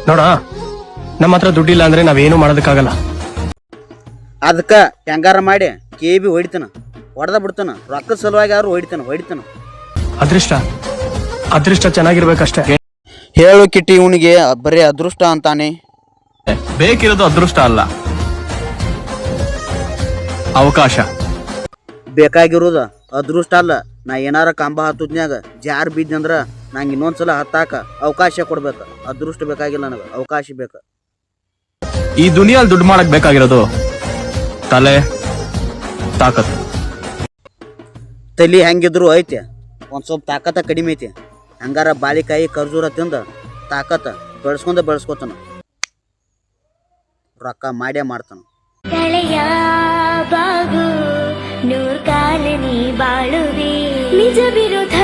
ನೋಡ, ನಮ್ಮ ಹತ್ರ ದುಡ್ಡಿಲ್ಲ ಅಂದ್ರೆ ನಾವೇನು ಮಾಡೋದಕ್ಕಾಗಲ್ಲ. ಅದಕ್ಕ ಹೆಂಗಾರ ಮಾಡಿ KB ಹೊಡಿತಾನ, ಹೊಡೆದ ಬಿಡ್ತಾನ. ರೊಕ್ಕದ ಸಲುವಾಗಿ ಯಾರು ಹೊಡಿತಾನ. ಅದೃಷ್ಟ ಚೆನ್ನಾಗಿರ್ಬೇಕಷ್ಟೇ. ಹೇಳು ಕಿಟ್ಟಿ, ಇವನಿಗೆ ಬರೀ ಅದೃಷ್ಟ ಅಂತಾನೆ. ಬೇಕಿರೋದು ಅದೃಷ್ಟ ಅಲ್ಲ, ಅವಕಾಶ. ಬೇಕಾಗಿರೋದ ಅದೃಷ್ಟ ಅಲ್ಲ. ನಾ ಏನಾರ ಕಂಬ ಹತ್ತದ್ನ್ಯಾಗ ಜಾರ್ ಬಿದ್ದಂದ್ರ ನಂಗೆ ಇನ್ನೊಂದ್ಸಲ ಹತ್ತಾಕ ಅವಕಾಶ ಕೊಡ್ಬೇಕು. ಅದೃಷ್ಟ ಬೇಕಾಗಿಲ್ಲ, ನನಗೆ ಅವಕಾಶ ಬೇಕು. ಈ ದುನಿಯಲ್ಲಿ ದುಡ್ಡು ಮಾಡಕ್ ಬೇಕಾಗಿರೋದು ತಲೆ, ತಾಕತ್. ತಲಿ ಹೆಂಗಿದ್ರು ಐತೆ, ಒಂದ್ ಸ್ವಲ್ಪ ತಾಕತ್ತ ಕಡಿಮೆ ಐತಿ. ಹಂಗಾರ ಬಾಳಿಕಾಯಿ ಖರ್ಜೂರ ತಿಂದ ತಾಕತ್ತ ಬೆಳೆಸ್ಕೊತಾನ, ರೊಕ್ಕ ಮಾಡ್ಯಾ ಮಾಡ್ತಾನ. ಬಾಗು ನೂರ್ ಕಾಲ ನೀ ಬಾಳುವೆ, ನಿಜ ವಿರೋಧ